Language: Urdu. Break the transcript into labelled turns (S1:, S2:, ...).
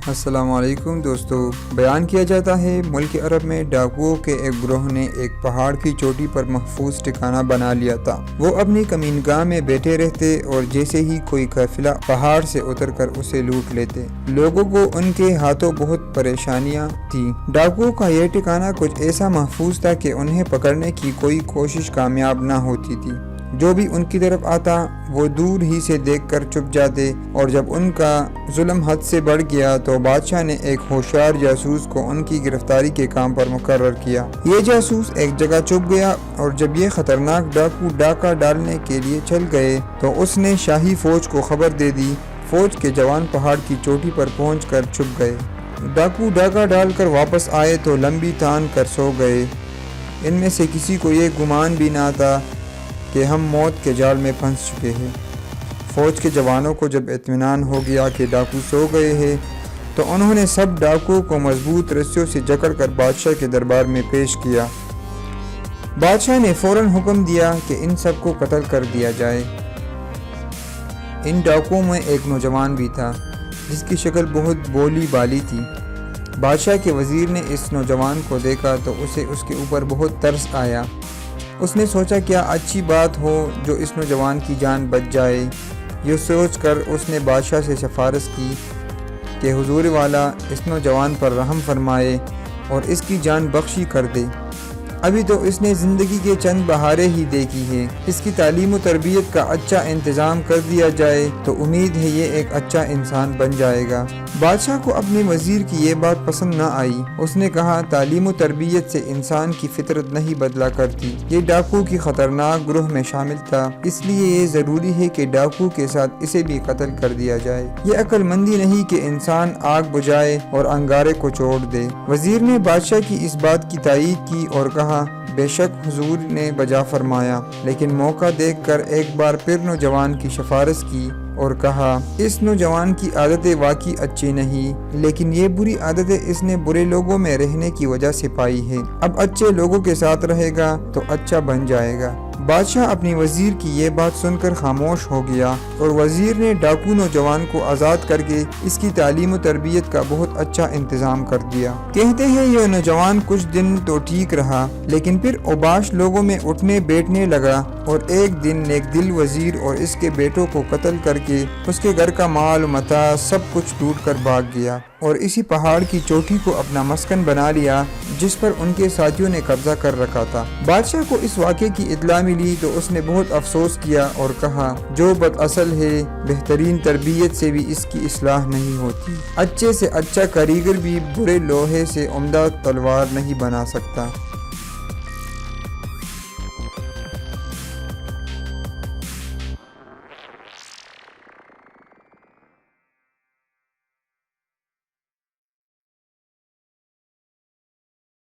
S1: السلام علیکم دوستو، بیان کیا جاتا ہے ملک عرب میں ڈاکوؤں کے ایک گروہ نے ایک پہاڑ کی چوٹی پر محفوظ ٹھکانہ بنا لیا تھا۔ وہ اپنی کمین گاہ میں بیٹھے رہتے اور جیسے ہی کوئی قافلہ پہاڑ سے اتر کر اسے لوٹ لیتے۔ لوگوں کو ان کے ہاتھوں بہت پریشانیاں تھیں۔ ڈاکوؤں کا یہ ٹھکانہ کچھ ایسا محفوظ تھا کہ انہیں پکڑنے کی کوئی کوشش کامیاب نہ ہوتی تھی۔ جو بھی ان کی طرف آتا وہ دور ہی سے دیکھ کر چھپ جاتے، اور جب ان کا ظلم حد سے بڑھ گیا تو بادشاہ نے ایک ہوشیار جاسوس کو ان کی گرفتاری کے کام پر مقرر کیا۔ یہ جاسوس ایک جگہ چھپ گیا اور جب یہ خطرناک ڈاکو ڈاکہ ڈالنے کے لیے چل گئے تو اس نے شاہی فوج کو خبر دے دی۔ فوج کے جوان پہاڑ کی چوٹی پر پہنچ کر چھپ گئے۔ ڈاکو ڈاکہ ڈال کر واپس آئے تو لمبی تان کر سو گئے۔ ان میں سے کسی کو یہ گمان بھی نہ تھا کہ ہم موت کے جال میں پھنس چکے ہیں۔ فوج کے جوانوں کو جب اطمینان ہو گیا کہ ڈاکو سو گئے ہیں تو انہوں نے سب ڈاکوؤں کو مضبوط رسیوں سے جکڑ کر بادشاہ کے دربار میں پیش کیا۔ بادشاہ نے فوراً حکم دیا کہ ان سب کو قتل کر دیا جائے۔ ان ڈاکوؤں میں ایک نوجوان بھی تھا جس کی شکل بہت بولی بالی تھی۔ بادشاہ کے وزیر نے اس نوجوان کو دیکھا تو اسے اس کے اوپر بہت ترس آیا۔ اس نے سوچا کیا اچھی بات ہو جو اس نوجوان کی جان بچ جائے۔ یہ سوچ کر اس نے بادشاہ سے سفارش کی کہ حضور والا اس نوجوان پر رحم فرمائے اور اس کی جان بخشی کر دے۔ ابھی تو اس نے زندگی کے چند بہاریں ہی دیکھی ہیں، اس کی تعلیم و تربیت کا اچھا انتظام کر دیا جائے تو امید ہے یہ ایک اچھا انسان بن جائے گا۔ بادشاہ کو اپنے وزیر کی یہ بات پسند نہ آئی۔ اس نے کہا تعلیم و تربیت سے انسان کی فطرت نہیں بدلا کرتی۔ یہ ڈاکو کی خطرناک گروہ میں شامل تھا، اس لیے یہ ضروری ہے کہ ڈاکو کے ساتھ اسے بھی قتل کر دیا جائے۔ یہ عقل مندی نہیں کہ انسان آگ بجھائے اور انگارے کو چھوڑ دے۔ وزیر نے بادشاہ کی اس بات کی تائید کی اور کہا بے شک حضور نے بجا فرمایا، لیکن موقع دیکھ کر ایک بار پھر نوجوان کی سفارش کی اور کہا اس نوجوان کی عادتیں واقعی اچھی نہیں، لیکن یہ بری عادتیں اس نے برے لوگوں میں رہنے کی وجہ سے پائی ہیں۔ اب اچھے لوگوں کے ساتھ رہے گا تو اچھا بن جائے گا۔ بادشاہ اپنی وزیر کی یہ بات سن کر خاموش ہو گیا اور وزیر نے ڈاکو نوجوان کو آزاد کر کے اس کی تعلیم و تربیت کا بہت اچھا انتظام کر دیا۔ کہتے ہیں یہ نوجوان کچھ دن تو ٹھیک رہا، لیکن پھر اوباش لوگوں میں اٹھنے بیٹھنے لگا اور ایک دن نیک دل وزیر اور اس کے بیٹوں کو قتل کر کے اس کے گھر کا مال و متاع سب کچھ لوٹ کر بھاگ گیا اور اسی پہاڑ کی چوٹی کو اپنا مسکن بنا لیا جس پر ان کے ساتھیوں نے قبضہ کر رکھا تھا۔ بادشاہ کو اس واقعے کی اطلاع ملی تو اس نے بہت افسوس کیا اور کہا جو بد اصل ہے بہترین تربیت سے بھی اس کی اصلاح نہیں ہوتی۔ اچھے سے اچھا کاریگر بھی برے لوہے سے عمدہ تلوار نہیں بنا سکتا۔